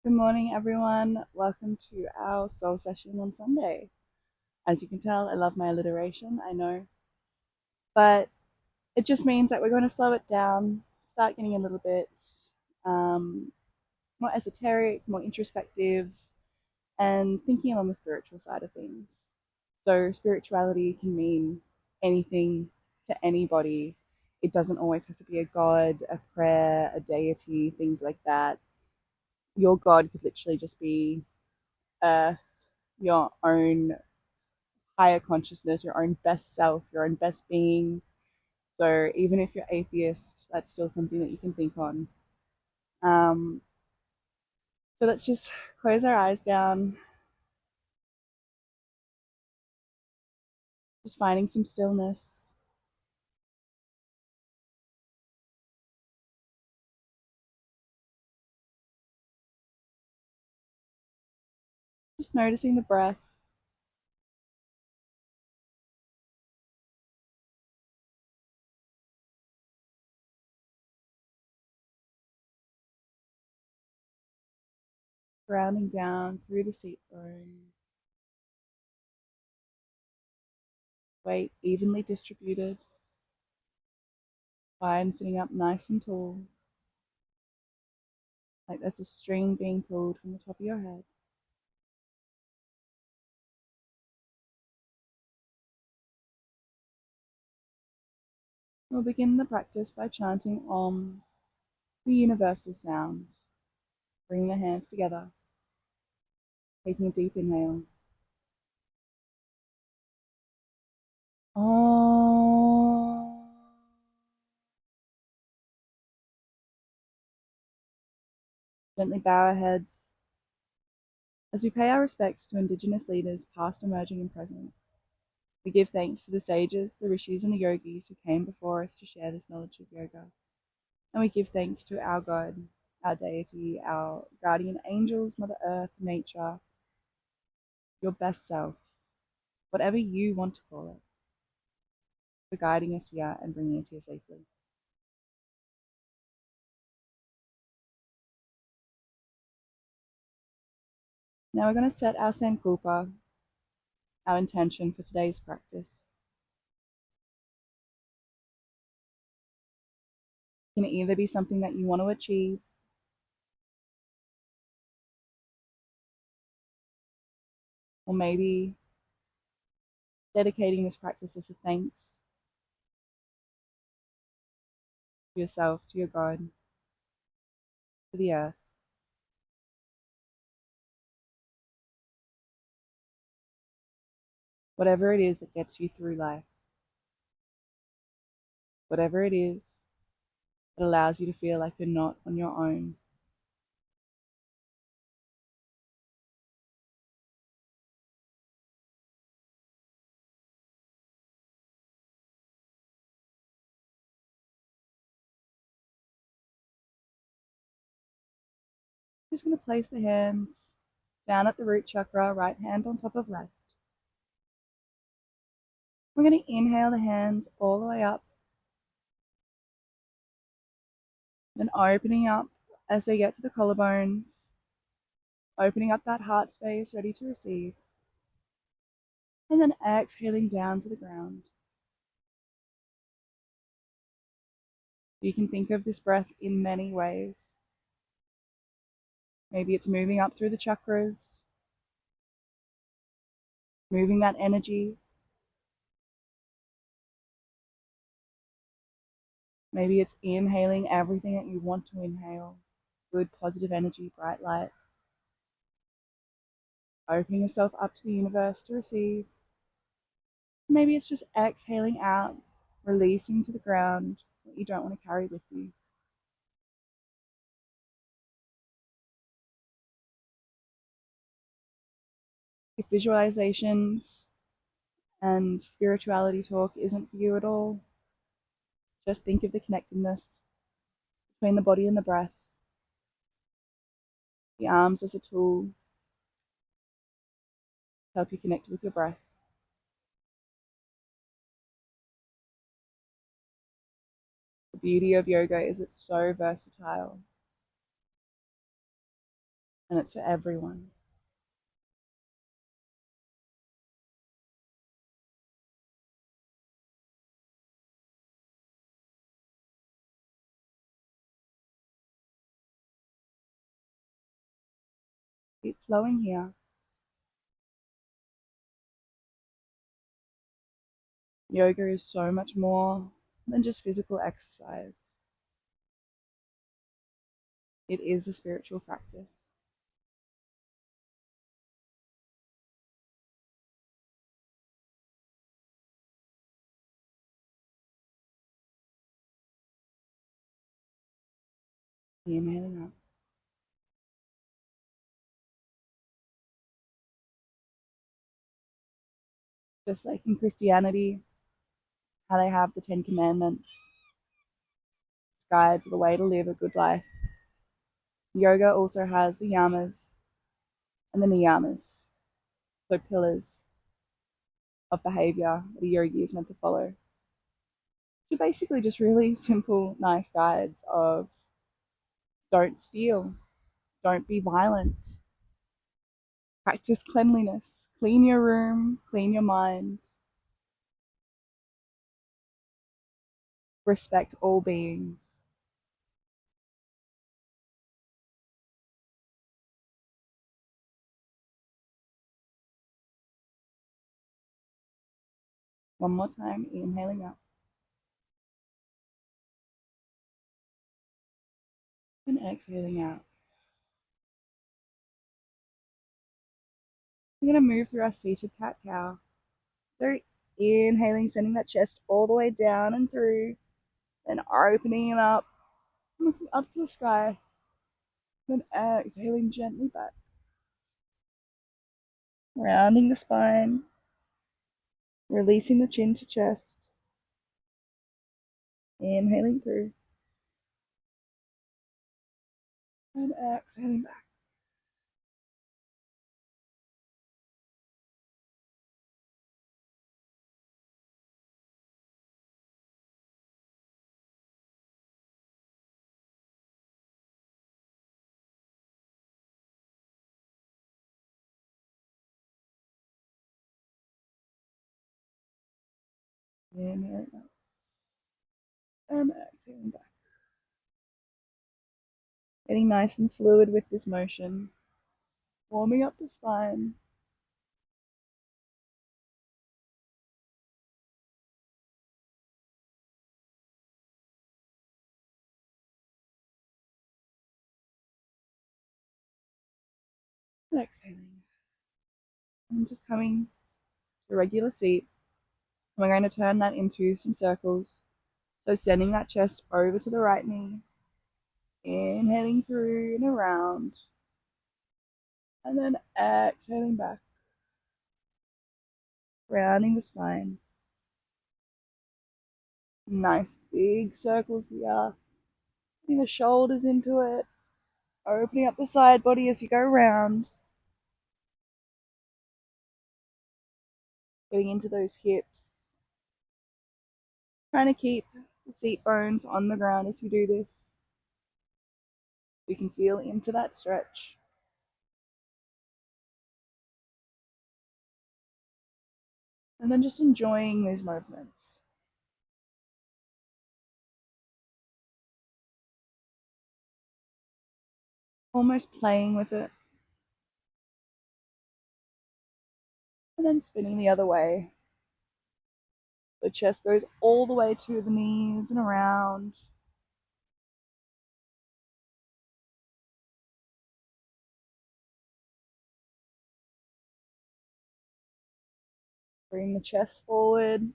Good morning, everyone. Welcome to our soul session on Sunday. As you can tell, I love my alliteration, I know, but it just means that we're going to slow it down, start getting a little bit um, more esoteric, more introspective, and thinking on the spiritual side of things. So, spirituality can mean anything to anybody. It doesn't always have to be a god, a prayer, a deity, things like that. Your god could literally just be earth, your own higher consciousness, your own best self, your own best being. So even if you're atheist, that's still something that you can think on. Um, so let's just close our eyes down, just finding some stillness, just noticing the breath, grounding down through the seat bones, weight evenly distributed, spine sitting up nice and tall, like there's a string being pulled from the top of your head. We'll begin the practice by chanting Om, the universal sound. Bring the hands together, taking a deep inhale. Om. Gently bow our heads as we pay our respects to Indigenous leaders, past, emerging, and present. We give thanks to the sages, the rishis, and the yogis who came before us to share this knowledge of yoga. And we give thanks to our God, our deity, our guardian angels, Mother Earth, nature, your best self, whatever you want to call it, for guiding us here and bringing us here safely. Now we're going to set our Sankalpa, our intention for today's practice. It can either be something that you want to achieve, or maybe dedicating this practice as a thanks to yourself, to your God, to the earth. Whatever it is that gets you through life, whatever it is that allows you to feel like you're not on your own. I'm just going to place the hands down at the root chakra, right hand on top of left. We're going to inhale the hands all the way up, then opening up as they get to the collarbones, opening up that heart space, ready to receive, and then exhaling down to the ground. You can think of this breath in many ways. Maybe it's moving up through the chakras, moving that energy. Maybe it's inhaling everything that you want to inhale. Good, positive energy, bright light. Opening yourself up to the universe to receive. Maybe it's just exhaling out, releasing to the ground what you don't want to carry with you. If visualizations and spirituality talk isn't for you at all, just think of the connectedness between the body and the breath, the arms as a tool to help you connect with your breath. The beauty of yoga is it's so versatile. and it's for everyone. Keep flowing here. Yoga is so much more than just physical exercise. It is a spiritual practice. Inhaling up. Just like in Christianity, how they have the Ten Commandments, it's guides the way to live a good life. Yoga also has the yamas and the niyamas, so pillars of behavior that a yogi is meant to follow. They're basically just really simple, nice guides of don't steal, don't be violent, practice cleanliness, clean your room, clean your mind, respect all beings. One more time, inhaling up and exhaling out. We're going to move through our seated cat cow. So inhaling, sending that chest all the way down and through, then opening it up, looking up to the sky, then exhaling gently back, rounding the spine, releasing the chin to chest, inhaling through, and exhaling back. Inhaling up, and exhaling back. Getting nice and fluid with this motion, warming up the spine. And exhaling. And just coming to a regular seat. We're going to turn that into some circles. So sending that chest over to the right knee, inhaling through and around, and then exhaling back, rounding the spine. Nice big circles here. Putting the shoulders into it, opening up the side body as you go round. Getting into those hips. Trying to keep the seat bones on the ground as we do this. We can feel into that stretch. And then just enjoying these movements. Almost playing with it. And then spinning the other way. The chest goes all the way to the knees and around. Bring the chest forward,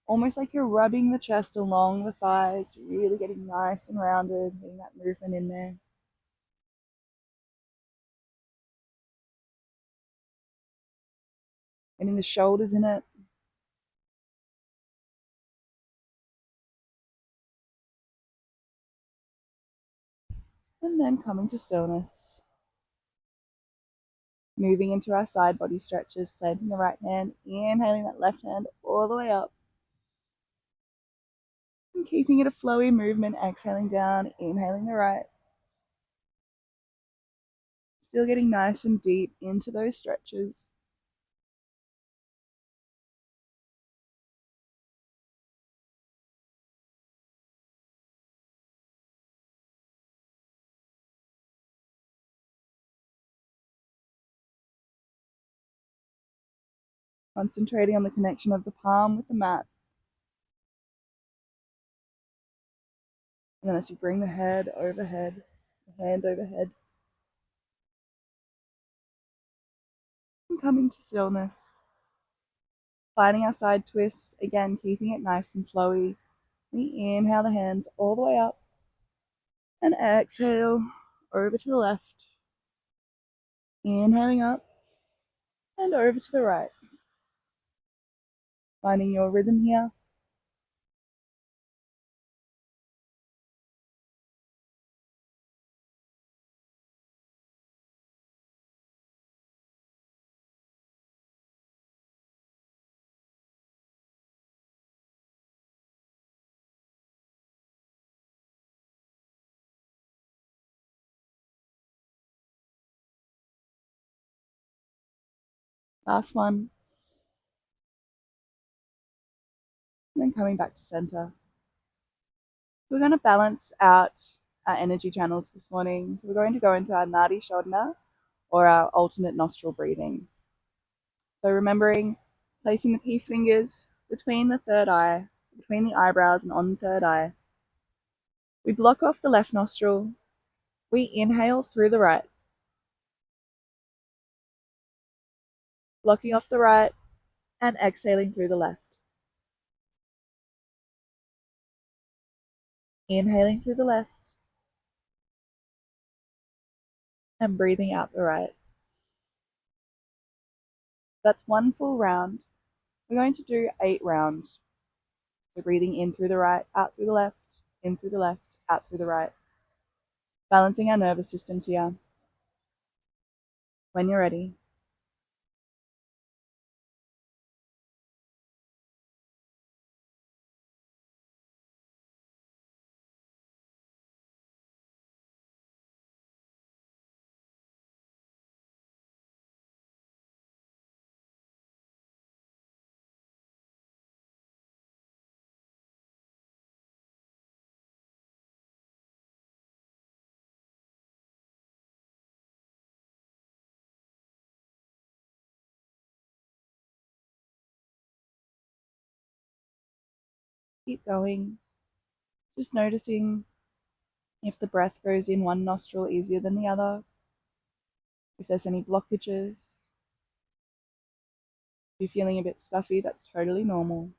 almost like you're rubbing the chest along the thighs, really getting nice and rounded, getting that movement in there. Getting the shoulders in it. And then coming to stillness. Moving into our side body stretches, planting the right hand, inhaling that left hand all the way up. And keeping it a flowy movement, exhaling down, inhaling the right. Still getting nice and deep into those stretches. Concentrating on the connection of the palm with the mat. And then as you bring the head overhead, the hand overhead, and coming to stillness. Finding our side twists, again, keeping it nice and flowy. We inhale the hands all the way up and exhale over to the left. Inhaling up and over to the right. Finding your rhythm here. Last one. And then coming back to center. We're going to balance out our energy channels this morning. So we're going to go into our Nadi Shodhana, or our alternate nostril breathing. So remembering placing the peace fingers between the third eye, between the eyebrows and on the third eye. We block off the left nostril. We inhale through the right. Blocking off the right and exhaling through the left. Inhaling through the left and breathing out the right. That's one full round. We're going to do 8 rounds. So breathing in through the right, out through the left, in through the left, out through the right. Balancing our nervous systems here. When you're ready, keep going. Just noticing if the breath goes in one nostril easier than the other, if there's any blockages. If you're feeling a bit stuffy, that's totally normal.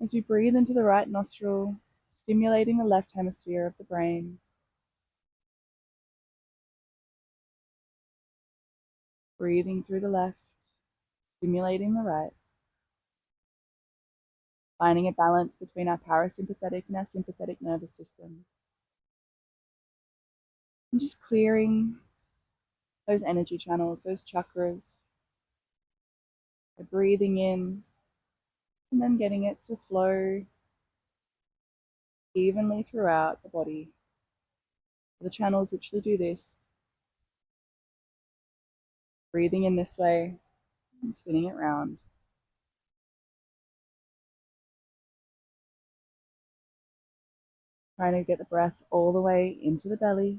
As you breathe into the right nostril, stimulating the left hemisphere of the brain. Breathing through the left, stimulating the right. Finding a balance between our parasympathetic and our sympathetic nervous system. And just clearing those energy channels, those chakras. By breathing in and then getting it to flow evenly throughout the body. The channels literally do this. Breathing in this way and spinning it round. Trying to get the breath all the way into the belly.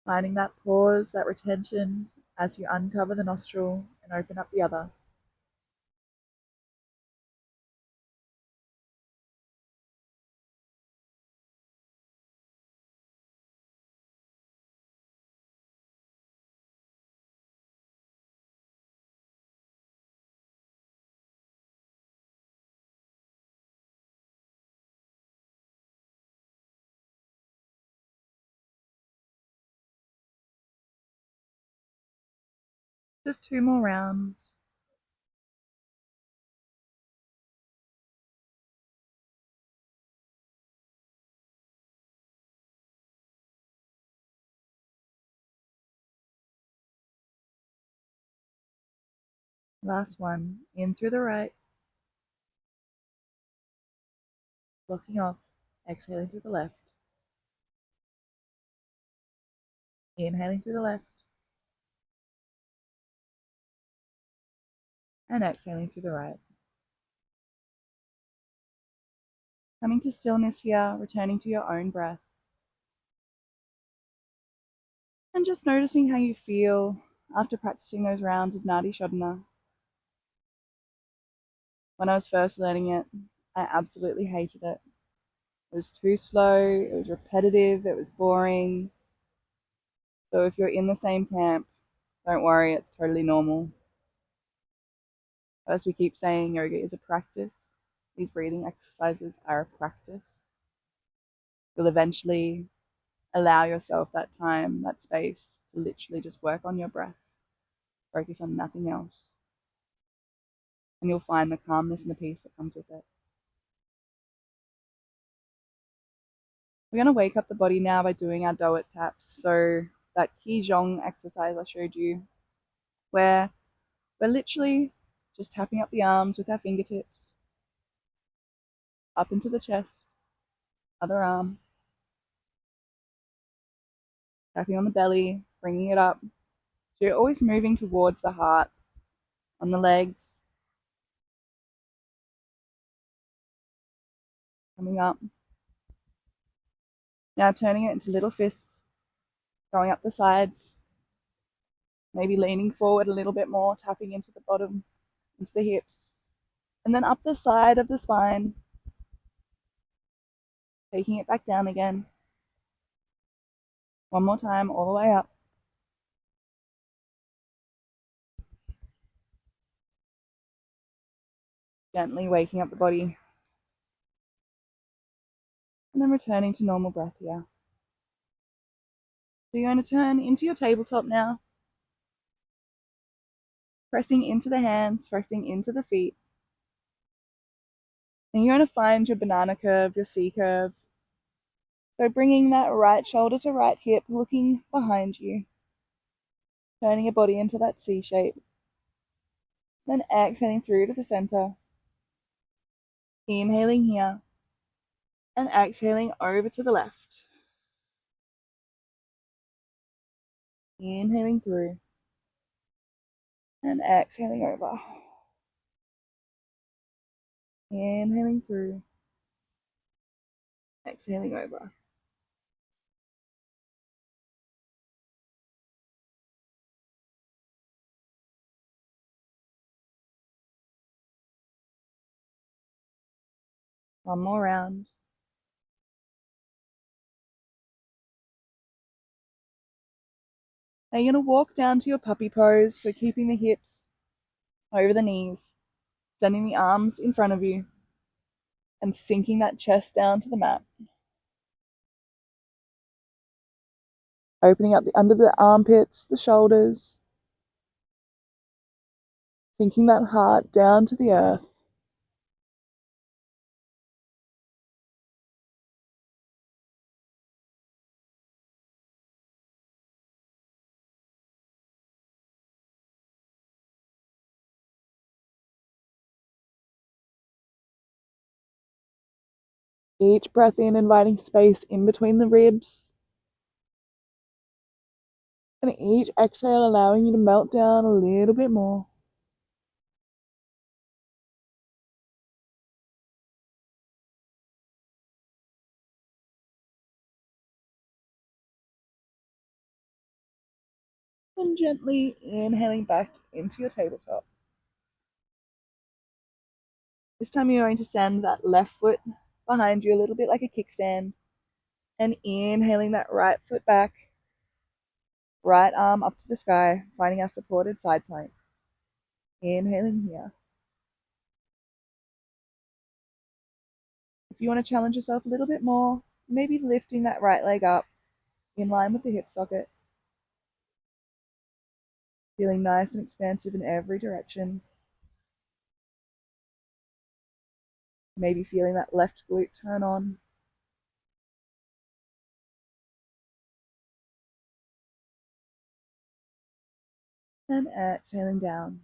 Finding that pause, that retention as you uncover the nostril and open up the other. Just 2 more rounds. Last one, in through the right, blocking off, exhaling through the left, inhaling through the left, and exhaling through the right. Coming to stillness here, returning to your own breath. And just noticing how you feel after practicing those rounds of Nadi Shodhana. When I was first learning it, I absolutely hated it. It was too slow, it was repetitive, it was boring. So if you're in the same camp, don't worry, it's totally normal. As we keep saying, yoga is a practice. These breathing exercises are a practice. You'll eventually allow yourself that time, that space to literally just work on your breath, focus on nothing else. And you'll find the calmness and the peace that comes with it. We're going to wake up the body now by doing our Doit taps. So that Qigong exercise I showed you, where we're literally just tapping up the arms with our fingertips, up into the chest, other arm, tapping on the belly, bringing it up. So you're always moving towards the heart, on the legs, coming up. Now turning it into little fists, going up the sides, maybe leaning forward a little bit more, tapping into the bottom, into the hips, and then up the side of the spine, taking it back down again. One more time, all the way up. Gently waking up the body. And then returning to normal breath here. So you're going to turn into your tabletop now. Pressing into the hands, pressing into the feet. And you're going to find your banana curve, your C curve. So bringing that right shoulder to right hip, looking behind you. Turning your body into that C shape. Then exhaling through to the center. Inhaling here. And exhaling over to the left. Inhaling through. And exhaling over. Inhaling through. Exhaling over. One more round. Now you're going to walk down to your puppy pose, so keeping the hips over the knees, sending the arms in front of you, and sinking that chest down to the mat. Opening up the under the armpits, the shoulders, sinking that heart down to the earth. Each breath in, inviting space in between the ribs. And each exhale allowing you to melt down a little bit more. And gently inhaling back into your tabletop. This time you're going to send that left foot behind you a little bit like a kickstand. And inhaling that right foot back. Right arm up to the sky, finding our supported side plank. Inhaling here. If you want to challenge yourself a little bit more, maybe lifting that right leg up in line with the hip socket. Feeling nice and expansive in every direction. Maybe feeling that left glute turn on. And exhaling down.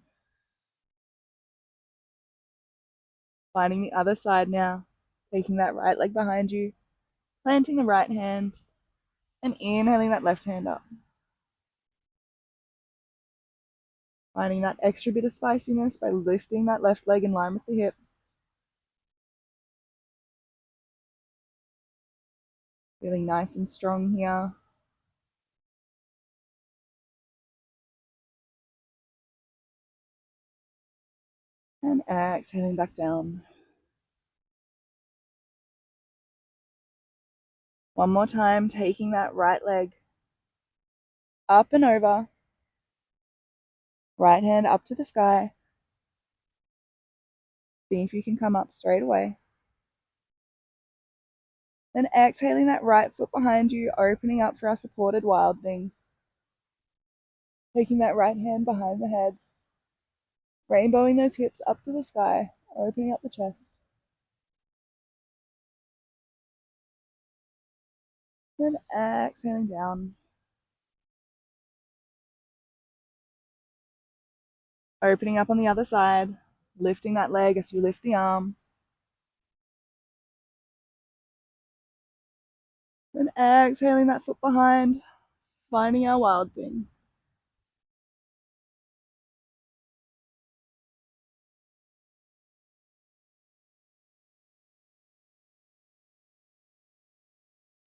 Finding the other side now, taking that right leg behind you, planting the right hand, and inhaling that left hand up. Finding that extra bit of spiciness by lifting that left leg in line with the hip. Feeling nice and strong here. And exhaling back down. One more time, taking that right leg up and over. Right hand up to the sky. See if you can come up straight away. Then exhaling that right foot behind you, opening up for our supported wild thing. Taking that right hand behind the head. Rainbowing those hips up to the sky, opening up the chest. Then exhaling down. Opening up on the other side, lifting that leg as you lift the arm. Then exhaling that foot behind, finding our wild thing.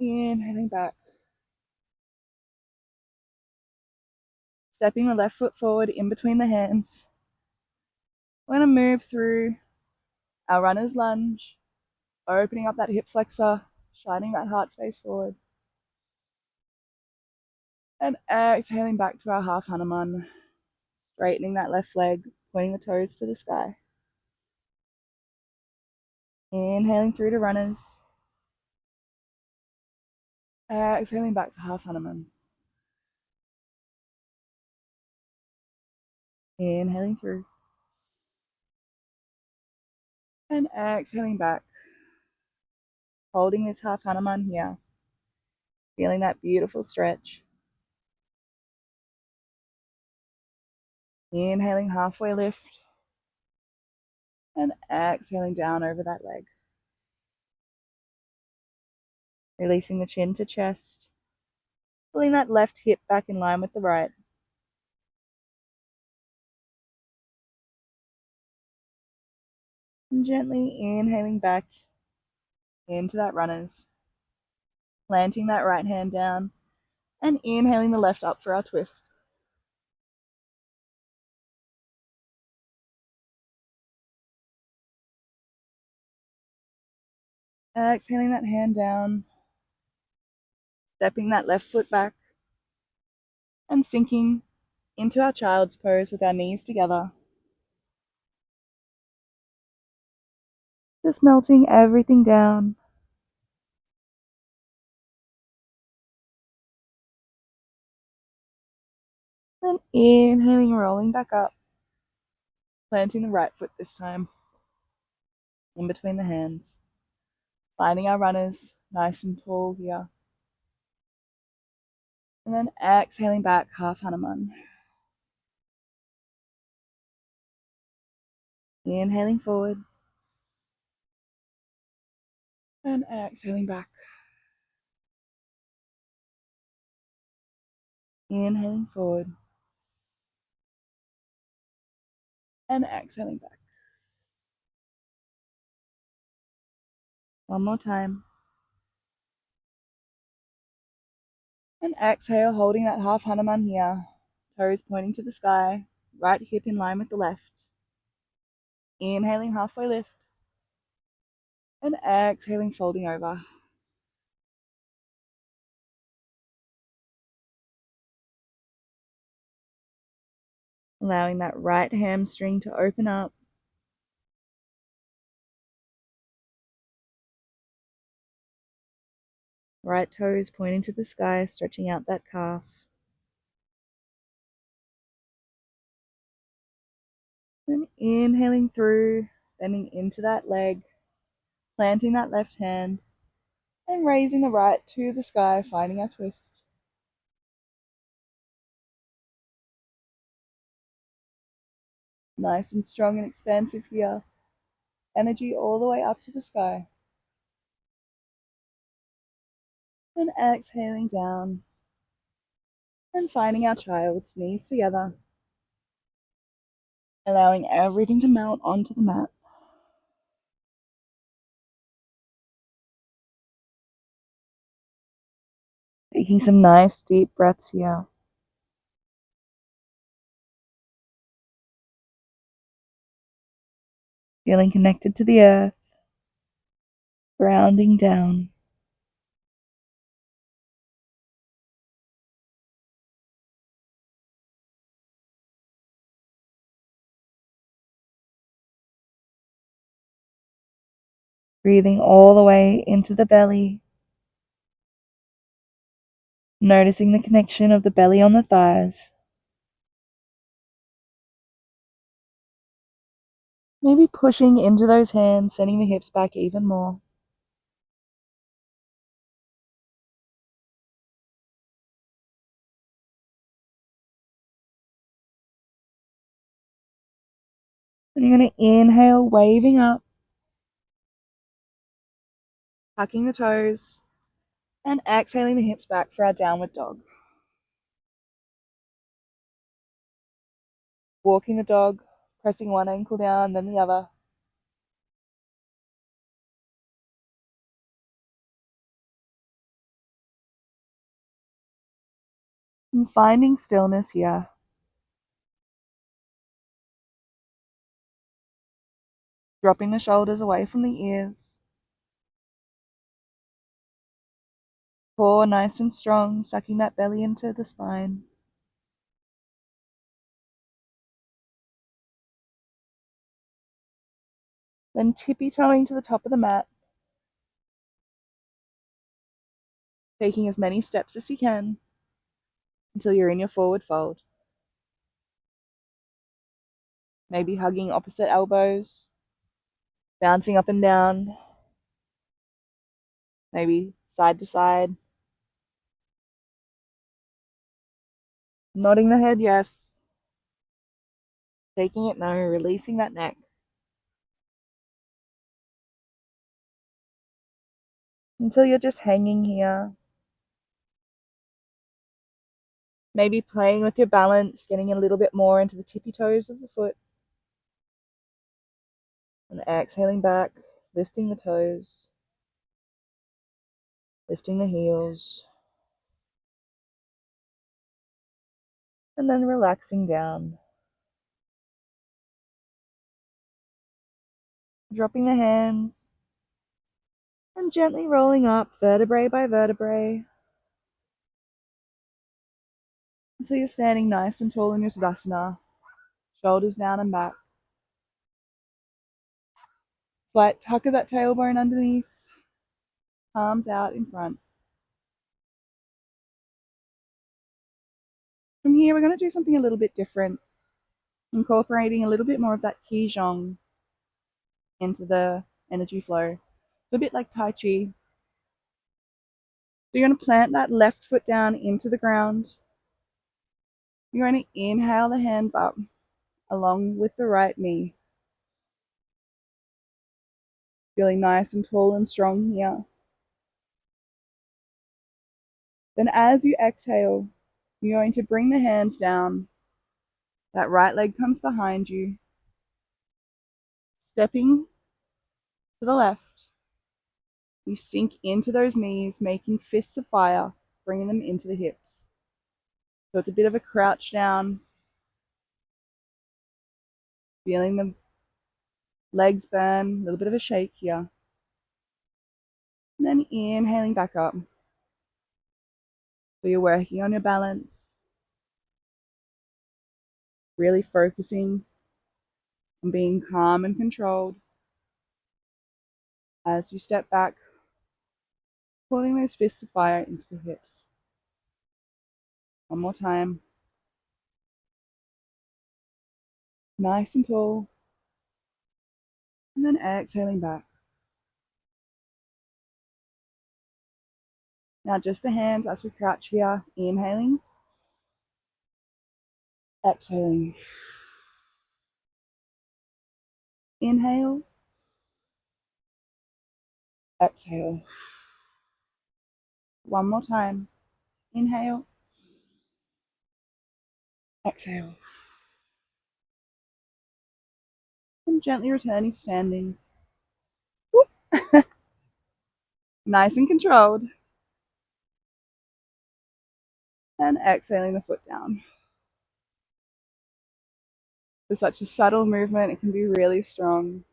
Inhaling back. Stepping the left foot forward in between the hands. We're going to move through our runner's lunge, opening up that hip flexor, shining that heart space forward. And exhaling back to our half Hanuman, straightening that left leg, pointing the toes to the sky. Inhaling through to runners. Exhaling back to half Hanuman. Inhaling through. And exhaling back. Holding this half Hanuman here. Feeling that beautiful stretch. Inhaling halfway lift. And exhaling down over that leg. Releasing the chin to chest. Pulling that left hip back in line with the right. And gently inhaling back into that runners. Planting that right hand down. And inhaling the left up for our twist. Exhaling that hand down. Stepping that left foot back. And sinking into our child's pose with our knees together. Just melting everything down. And inhaling, rolling back up. Planting the right foot this time. In between the hands. Finding our runners nice and tall here. And then exhaling back, half Hanuman. Inhaling forward. And exhaling back. Inhaling forward. And exhaling back. One more time. And exhale, holding that half Hanuman here. Toes pointing to the sky. Right hip in line with the left. Inhaling, halfway lift. And exhaling, folding over. Allowing that right hamstring to open up. Right toes pointing to the sky, stretching out that calf. Then inhaling through, bending into that leg, planting that left hand, and raising the right to the sky, finding our twist. Nice and strong and expansive here. energy all the way up to the sky. And exhaling down and finding our child's knees together, allowing everything to melt onto the mat. Taking some nice deep breaths here. Feeling connected to the earth, grounding down. Breathing all the way into the belly. Noticing the connection of the belly on the thighs. Maybe pushing into those hands, sending the hips back even more. And you're going to inhale, waving up, tucking the toes, and exhaling the hips back for our downward dog. Walking the dog, pressing one ankle down, then the other. And finding stillness here. Dropping the shoulders away from the ears. Core nice and strong, sucking that belly into the spine. Then tippy-toeing to the top of the mat. Taking as many steps as you can until you're in your forward fold. Maybe hugging opposite elbows, bouncing up and down, maybe side to side. Nodding the head, yes. Taking it, no. Releasing that neck. Until you're just hanging here. Maybe playing with your balance, getting a little bit more into the tippy toes of the foot. And exhaling back, lifting the toes, lifting the heels. And then relaxing down. Dropping the hands. And gently rolling up vertebrae by vertebrae. Until you're standing nice and tall in your Tadasana. Shoulders down and back. Slight tuck of that tailbone underneath. Palms out in front. From here, we're going to do something a little bit different, incorporating a little bit more of that Qigong into the energy flow. It's a bit like Tai Chi. So you're going to plant that left foot down into the ground. You're going to inhale the hands up along with the right knee. Feeling nice and tall and strong here. Then as you exhale, you're going to bring the hands down. That right leg comes behind you. Stepping to the left. You sink into those knees, making fists of fire, bringing them into the hips. So it's a bit of a crouch down, feeling the legs burn, a little bit of a shake here. And then inhaling back up. So you're working on your balance, really focusing on being calm and controlled as you step back, pulling those fists of fire into the hips. One more time. Nice and tall. And then exhaling back. Now just the hands as we crouch here, inhaling, exhaling. Inhale, Exhale. One more time. Inhale. Exhale. And gently returning standing. Nice and controlled. And exhaling the foot down. For such a subtle movement, it can be really strong.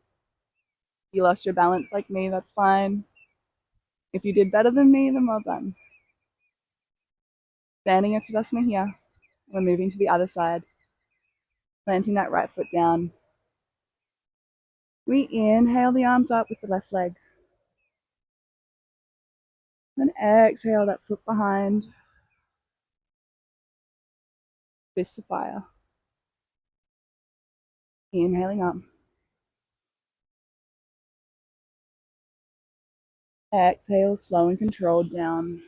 If you lost your balance like me, that's fine. If you did better than me, then well done. Standing at Tadasana here. We're moving to the other side. Planting that right foot down. We inhale the arms up with the left leg. Then exhale that foot behind. Fists of fire. Inhaling up. Exhale, slow and controlled down.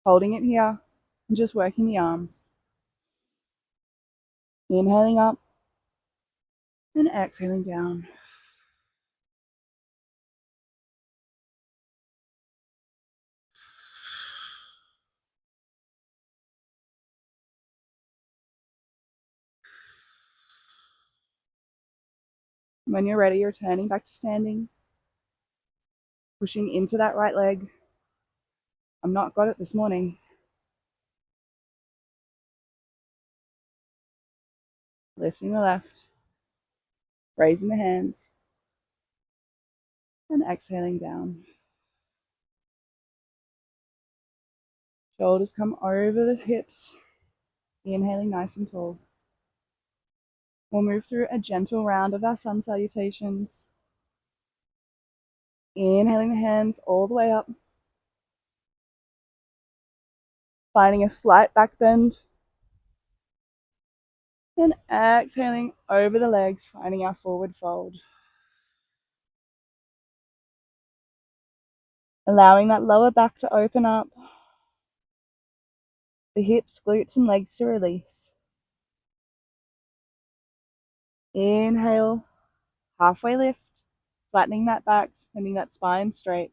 Holding it here and just working the arms. Inhaling up and exhaling down. When you're ready, you're turning back to standing, pushing into that right leg. I've not got it this morning. Lifting the left, raising the hands, and exhaling down. Shoulders come over the hips, inhaling nice and tall. We'll move through a gentle round of our sun salutations. Inhaling the hands all the way up, finding a slight back bend, and exhaling over the legs, finding our forward fold. Allowing that lower back to open up, the hips, glutes, and legs to release. Inhale, halfway lift, flattening that back, sending that spine straight.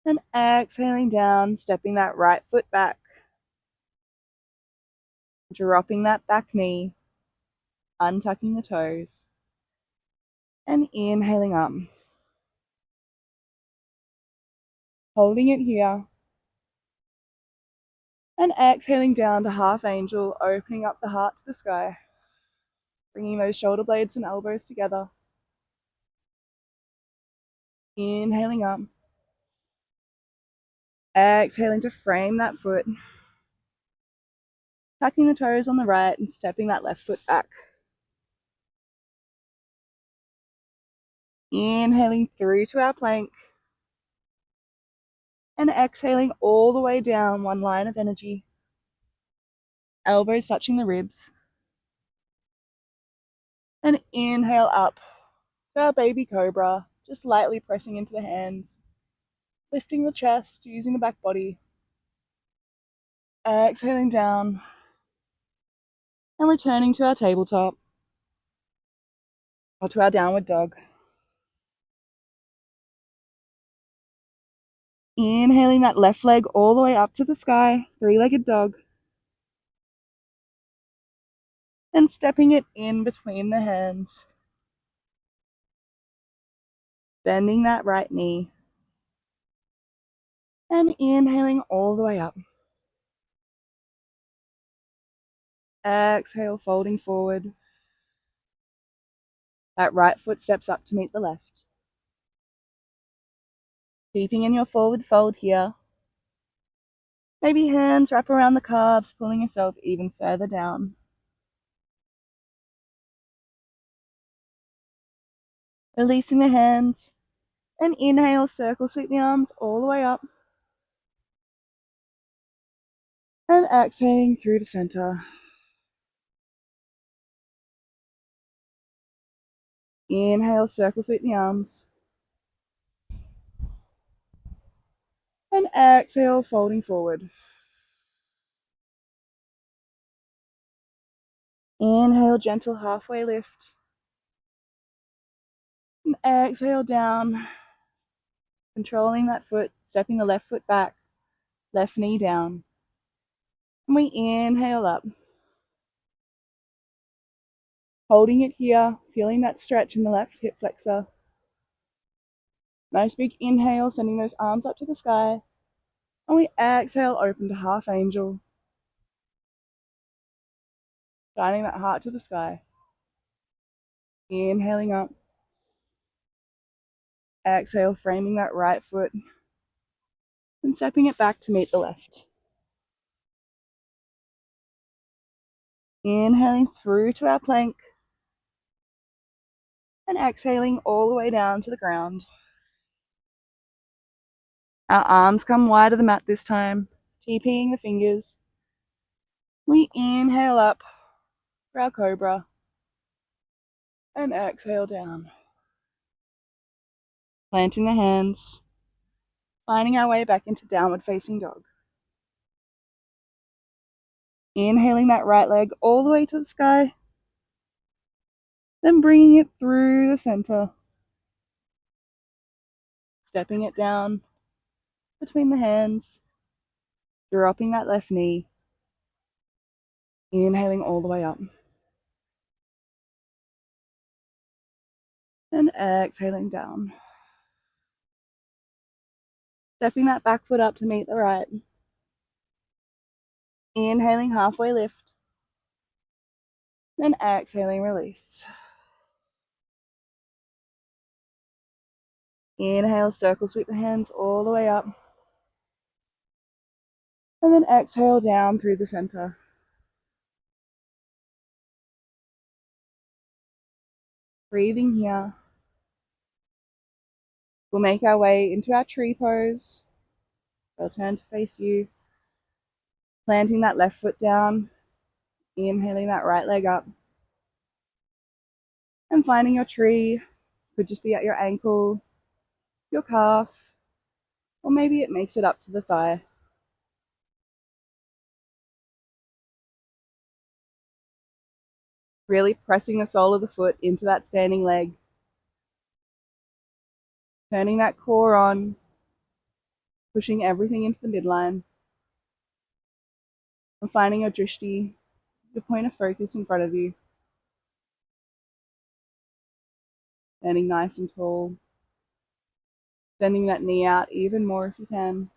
And exhaling down, stepping that right foot back, dropping that back knee, untucking the toes, and inhaling up. Holding it here, and exhaling down to half angel, opening up the heart to the sky, bringing those shoulder blades and elbows together. Inhaling up, exhaling to frame that foot, tucking the toes on the right and stepping that left foot back. Inhaling through to our plank, and exhaling all the way down one line of energy. Elbows touching the ribs. And inhale up to our baby cobra, just lightly pressing into the hands, lifting the chest, using the back body. Exhaling down and returning to our tabletop or to our downward dog. Inhaling that left leg all the way up to the sky, three-legged dog. And stepping it in between the hands. Bending that right knee. And inhaling all the way up. Exhale, folding forward. That right foot steps up to meet the left. Keeping in your forward fold here. Maybe hands wrap around the calves, pulling yourself even further down. Releasing the hands. And inhale, circle sweep the arms all the way up. And exhaling through to center. Inhale, circle sweep the arms. And exhale, folding forward. Inhale, gentle halfway lift. And exhale down, controlling that foot, stepping the left foot back, left knee down. And we inhale up. Holding it here, feeling that stretch in the left hip flexor. Nice big inhale, sending those arms up to the sky. And we exhale, open to half angel. Shining that heart to the sky. Inhaling up. Exhale, framing that right foot. And stepping it back to meet the left. Inhaling through to our plank. And exhaling all the way down to the ground. Our arms come wide of the mat this time, TPing the fingers. We inhale up for our cobra. And exhale down. Planting the hands. Finding our way back into downward facing dog. Inhaling that right leg all the way to the sky. Then bringing it through the center. Stepping it down between the hands. Dropping that left knee. Inhaling all the way up. And exhaling down. Stepping that back foot up to meet the right. Inhaling, halfway lift. Then exhaling, release. Inhale, circle sweep the hands all the way up. And then exhale down through the center. Breathing here. We'll make our way into our tree pose. So I'll turn to face you. Planting that left foot down. Inhaling that right leg up. And finding your tree. Could just be at your ankle, your calf, or maybe it makes it up to the thigh. Really pressing the sole of the foot into that standing leg. Turning that core on. Pushing everything into the midline. And finding your drishti, your point of focus in front of you. Standing nice and tall. Sending that knee out even more if you can.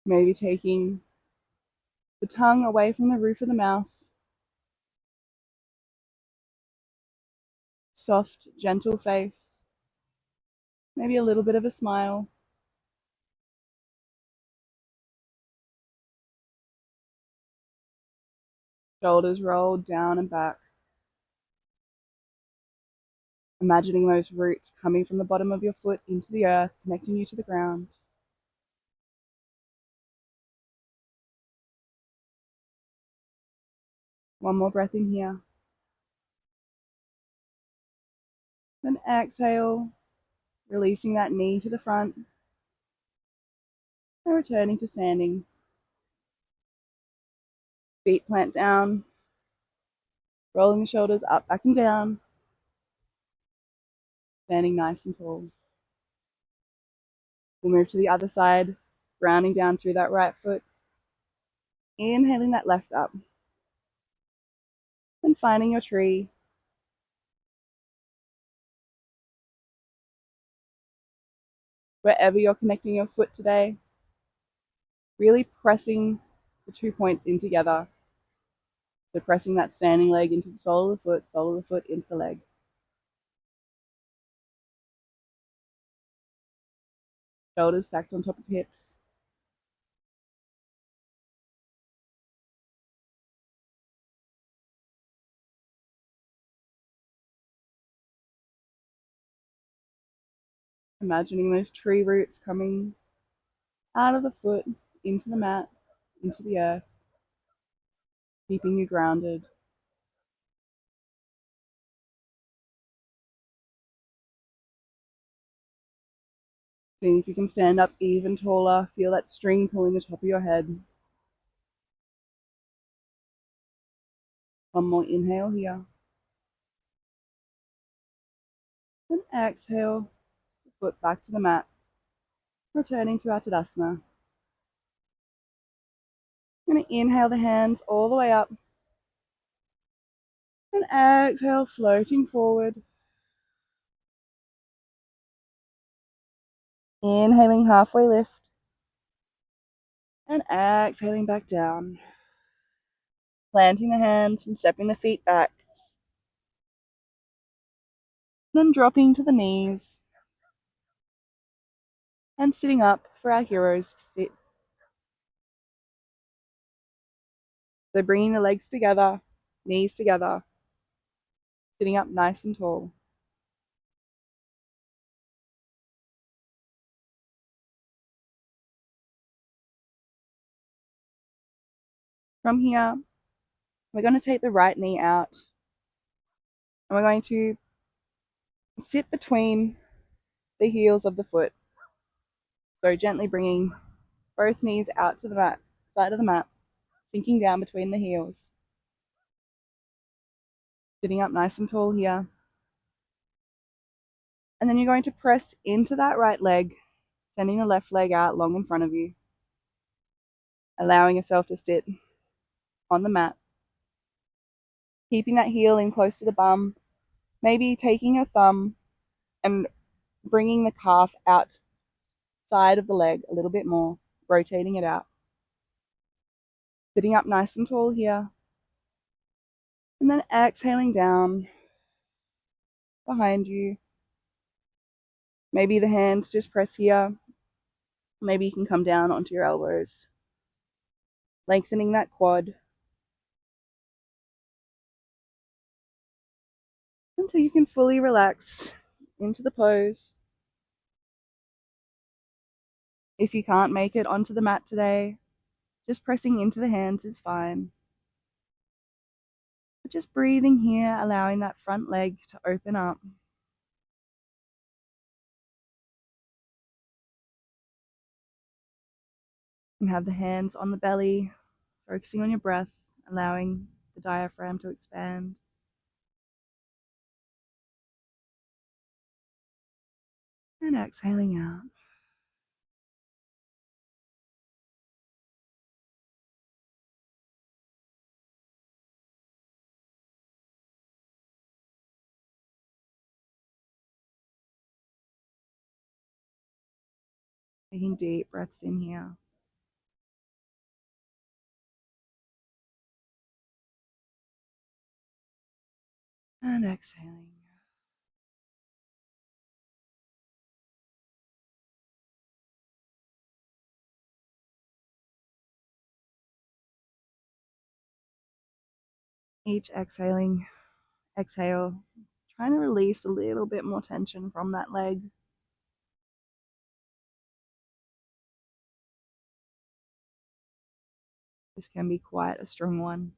Maybe taking the tongue away from the roof of the mouth. Soft, gentle face. Maybe a little bit of a smile. Shoulders rolled down and back. Imagining those roots coming from the bottom of your foot into the earth, connecting you to the ground. One more breath in here. Then exhale, releasing that knee to the front. And returning to standing. Feet plant down. Rolling the shoulders up, back and down. Standing nice and tall. We'll move to the other side, grounding down through that right foot. Inhaling that left up. And finding your tree. Wherever you're connecting your foot today, really pressing the 2 points in together. So pressing that standing leg into the sole of the foot, sole of the foot into the leg. Shoulders stacked on top of hips. Imagining those tree roots coming out of the foot, into the mat, into the earth, keeping you grounded. See if you can stand up even taller. Feel that string pulling the top of your head. One more inhale here. And exhale, foot back to the mat. Returning to our Tadasana. I'm going to inhale the hands all the way up. And exhale, floating forward. Inhaling, halfway lift. And exhaling back down. Planting the hands and stepping the feet back. Then dropping to the knees. And sitting up for our hero's sit. So bringing the legs together, knees together. Sitting up nice and tall. From here, we're going to take the right knee out. And we're going to sit between the heels of the foot. So gently bringing both knees out to the mat, side of the mat, sinking down between the heels. Sitting up nice and tall here. And then you're going to press into that right leg, sending the left leg out long in front of you. Allowing yourself to sit on the mat. Keeping that heel in close to the bum. Maybe taking your thumb and bringing the calf out side of the leg a little bit more, rotating it out. Sitting up nice and tall here. And then exhaling down behind you. Maybe the hands just press here. Maybe you can come down onto your elbows. Lengthening that quad. Until you can fully relax into the pose. If you can't make it onto the mat today, just pressing into the hands is fine. But just breathing here, allowing that front leg to open up. And have the hands on the belly, focusing on your breath, allowing the diaphragm to expand. And exhaling out. Taking deep breaths in here. And exhaling. Each exhale, trying to release a little bit more tension from that leg. This can be quite a strong one.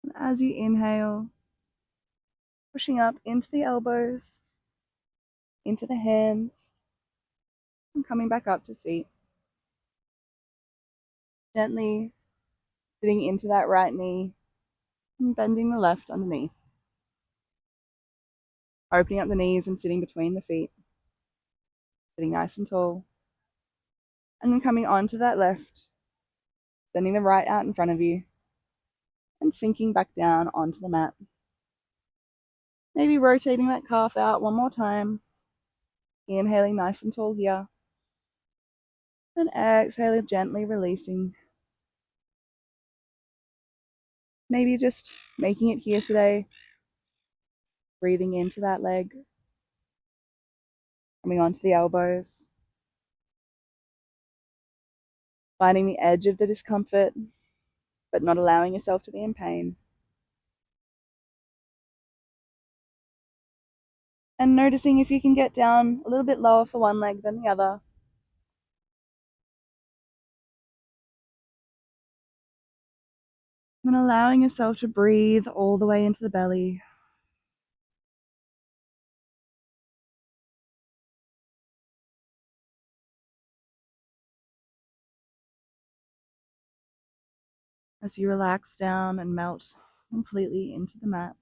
And as you inhale, pushing up into the elbows, into the hands, and coming back up to seat. Gently sitting into that right knee and bending the left underneath. Opening up the knees and sitting between the feet. Sitting nice and tall. And then coming onto that left, sending the right out in front of you, and sinking back down onto the mat. Maybe rotating that calf out one more time. Inhaling nice and tall here. And exhaling, gently releasing. Maybe just making it here today. Breathing into that leg. Coming onto the elbows. Finding the edge of the discomfort, but not allowing yourself to be in pain. And noticing if you can get down a little bit lower for one leg than the other. And allowing yourself to breathe all the way into the belly. as you relax down and melt completely into the mat.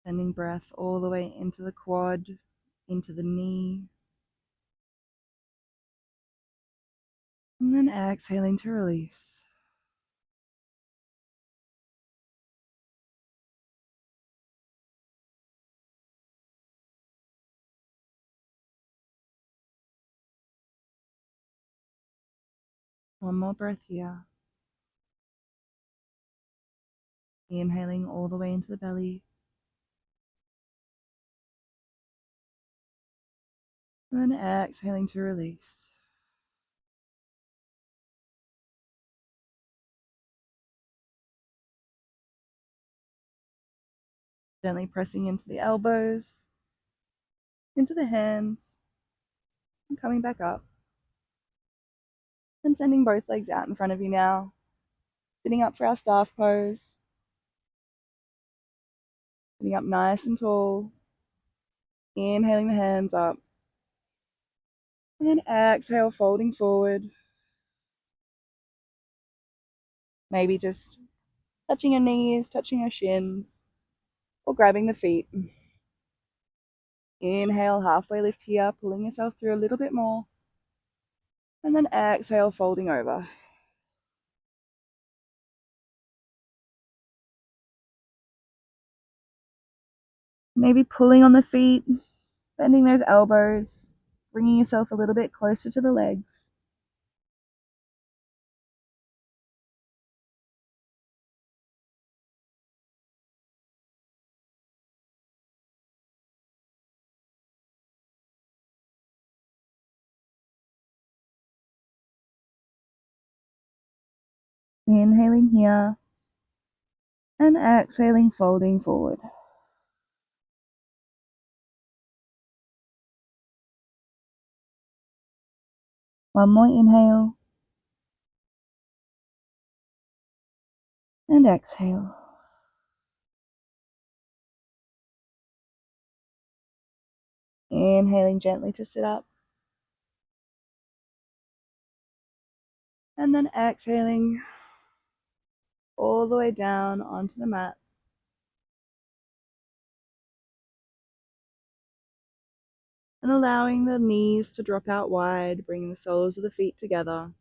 Sending breath all the way into the quad, into the knee, and then exhaling to release. One more breath here. Inhaling all the way into the belly. And then exhaling to release. Gently pressing into the elbows, into the hands, and coming back up. And sending both legs out in front of you now. Sitting up for our staff pose. Sitting up nice and tall. Inhaling the hands up. And then exhale, folding forward. Maybe just touching your knees, touching your shins, or grabbing the feet. Inhale, halfway lift here, pulling yourself through a little bit more. And then exhale, folding over. Maybe pulling on the feet, bending those elbows, bringing yourself a little bit closer to the legs. Inhaling here and exhaling, folding forward. One more inhale and exhale. Inhaling gently to sit up. And then exhaling all the way down onto the mat. And allowing the knees to drop out wide, bringing the soles of the feet together.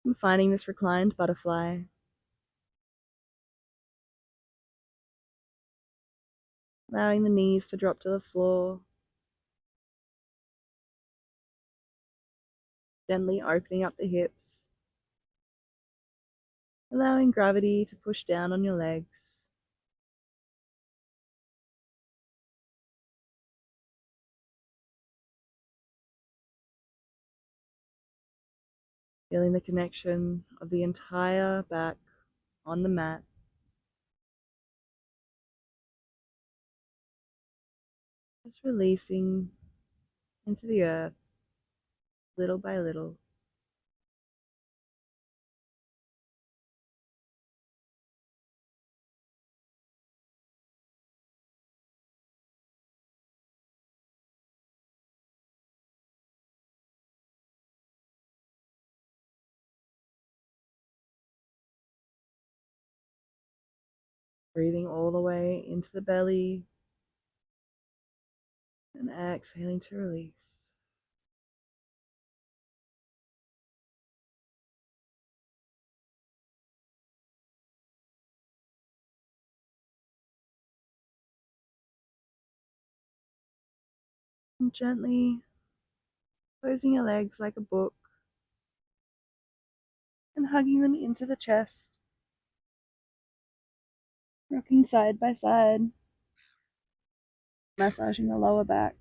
And finding this reclined butterfly. Allowing the knees to drop to the floor. Gently opening up the hips. Allowing gravity to push down on your legs. Feeling the connection of the entire back on the mat. Just releasing into the earth little by little. Breathing all the way into the belly and exhaling to release. And gently closing your legs like a book and hugging them into the chest. Rocking side by side. massaging the lower back.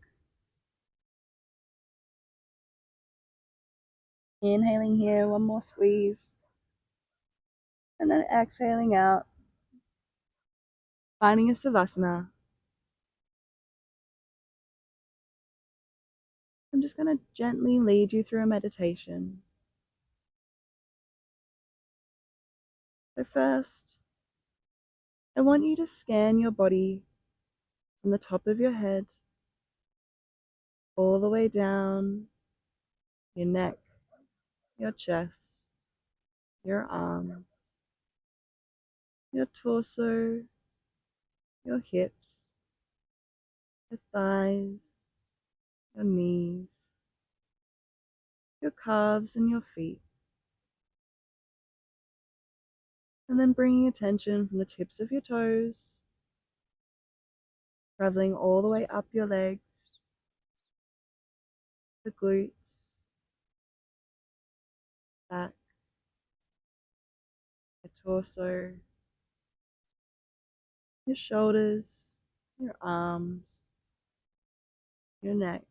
Inhaling here, one more squeeze. And then exhaling out, finding a Savasana. I'm just going to gently lead you through a meditation. So first, I want you to scan your body from the top of your head all the way down your neck, your chest, your arms, your torso, your hips, your thighs, your knees, your calves and your feet. And then bringing attention from the tips of your toes, traveling all the way up your legs, the glutes, back, your torso, your shoulders, your arms, your neck,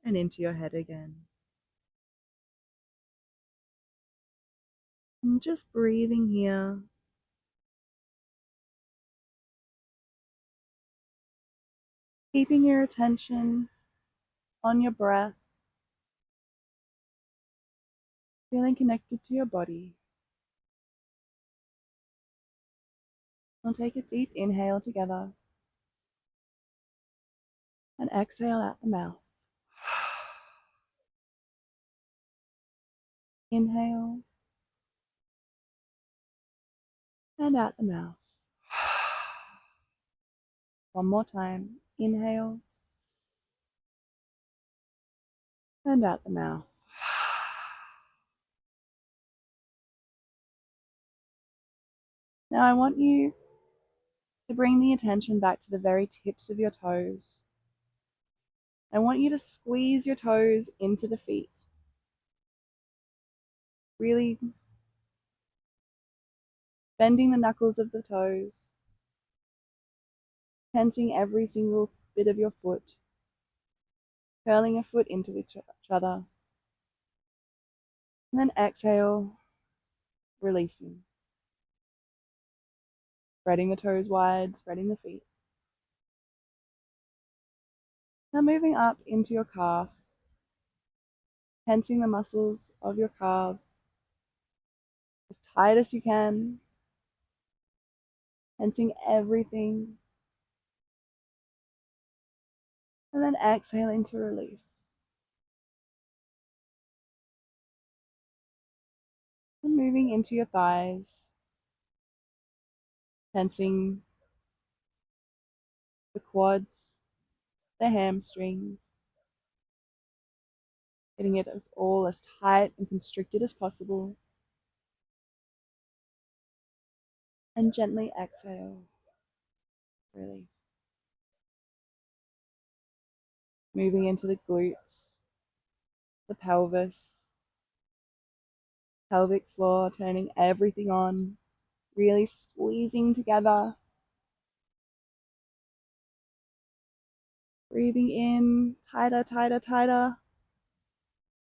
and into your head again. And just breathing here. Keeping your attention on your breath, feeling connected to your body. We'll take a deep inhale together and exhale out the mouth. Inhale and out the mouth. One more time. Inhale and out the mouth. Now I want you to bring the attention back to the very tips of your toes. I want you to squeeze your toes into the feet. Really bending the knuckles of the toes, tensing every single bit of your foot, curling a foot into each other, and then exhale, releasing. Spreading the toes wide, spreading the feet. Now moving up into your calf, tensing the muscles of your calves as tight as you can, tensing everything, and then exhaling to release. And moving into your thighs, tensing the quads, the hamstrings, getting it all as tight and constricted as possible, and gently exhale, release. Moving into the glutes, the pelvis, pelvic floor, turning everything on, really squeezing together. Breathing in, tighter, tighter, tighter,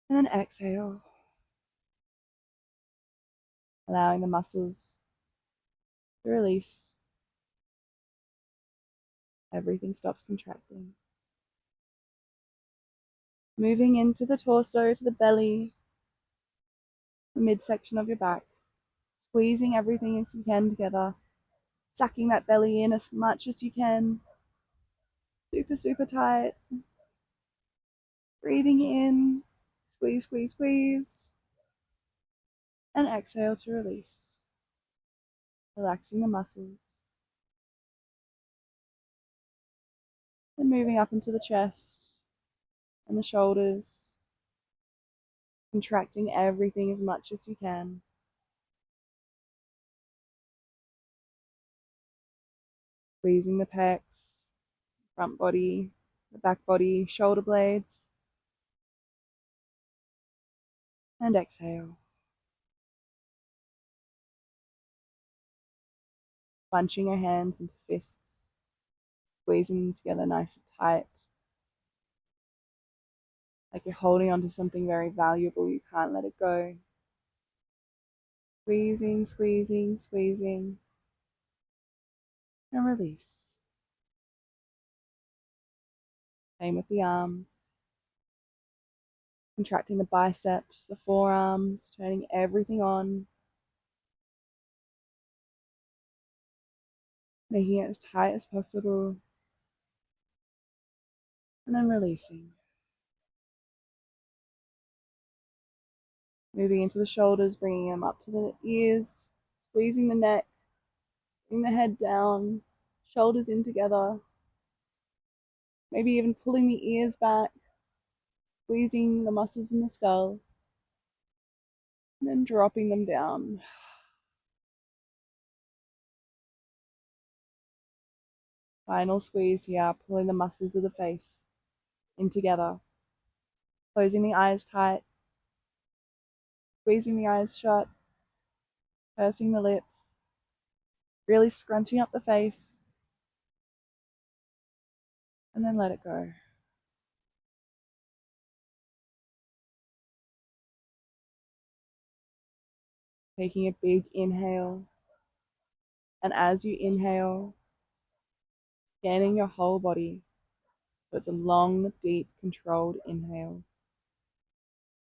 and then exhale. Allowing the muscles to release. Everything stops contracting. Moving into the torso, to the belly, the midsection of your back. Squeezing everything as you can together. Sucking that belly in as much as you can. Super, super tight. Breathing in, squeeze, squeeze, squeeze. And exhale to release. Relaxing the muscles. And moving up into the chest and the shoulders. Contracting everything as much as you can. Squeezing the pecs, front body, the back body, shoulder blades. And exhale. Bunching your hands into fists. squeezing them together nice and tight, like you're holding onto something very valuable, you can't let it go. Squeezing, squeezing, squeezing, and release. Same with the arms. Contracting the biceps, the forearms, turning everything on. Making it as tight as possible. And then releasing. Moving into the shoulders, bringing them up to the ears, squeezing the neck, bring the head down, shoulders in together. Maybe even pulling the ears back, squeezing the muscles in the skull, and then dropping them down. Final squeeze here, pulling the muscles of the face in together. Closing the eyes tight, squeezing the eyes shut, pursing the lips, really scrunching up the face, and then let it go. Taking a big inhale, and as you inhale, scanning your whole body. So it's a long, deep, controlled inhale.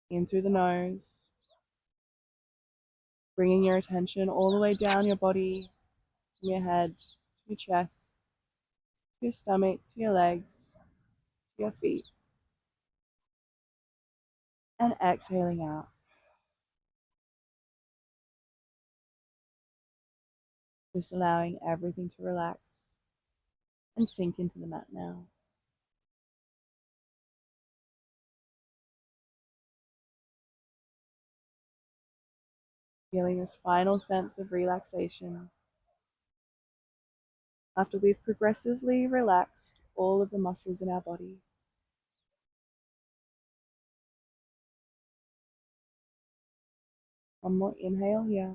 In through the nose, bringing your attention all the way down your body, from your head, to your chest, to your stomach, to your legs, to your feet. And exhaling out. Just allowing everything to relax and sink into the mat now. Feeling this final sense of relaxation after we've progressively relaxed all of the muscles in our body. One more inhale here.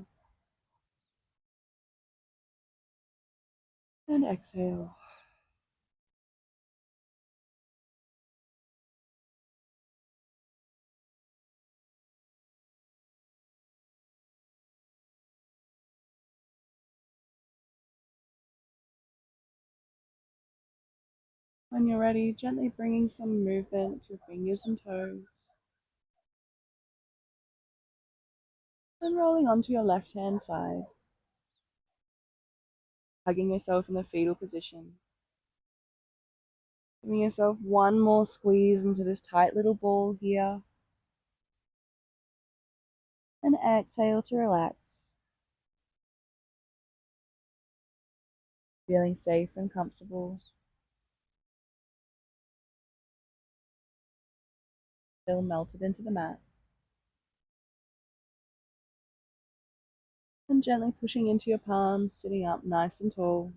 And exhale. When you're ready, gently bringing some movement to your fingers and toes. Then rolling onto your left hand side. Hugging yourself in the fetal position. Giving yourself one more squeeze into this tight little ball here. And exhale to relax. Feeling safe and comfortable. Feel melted into the mat. And gently pushing into your palms, sitting up nice and tall.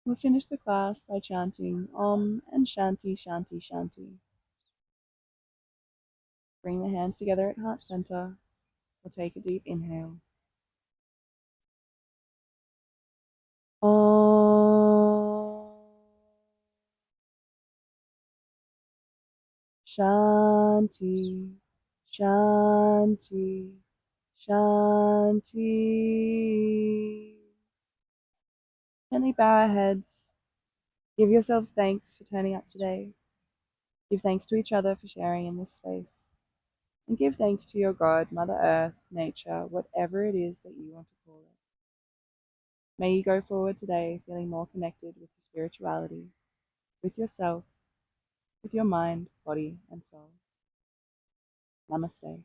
We'll finish the class by chanting Om and Shanti, Shanti, Shanti. Bring the hands together at heart center. We'll take a deep inhale. Om Shanti, Shanti, Shanti. Gently bow our heads. Give yourselves thanks for turning up today. Give thanks to each other for sharing in this space. And give thanks to your God, Mother Earth, nature, whatever it is that you want to call it. May you go forward today feeling more connected with your spirituality, with yourself, with your mind, body, and soul. Namaste.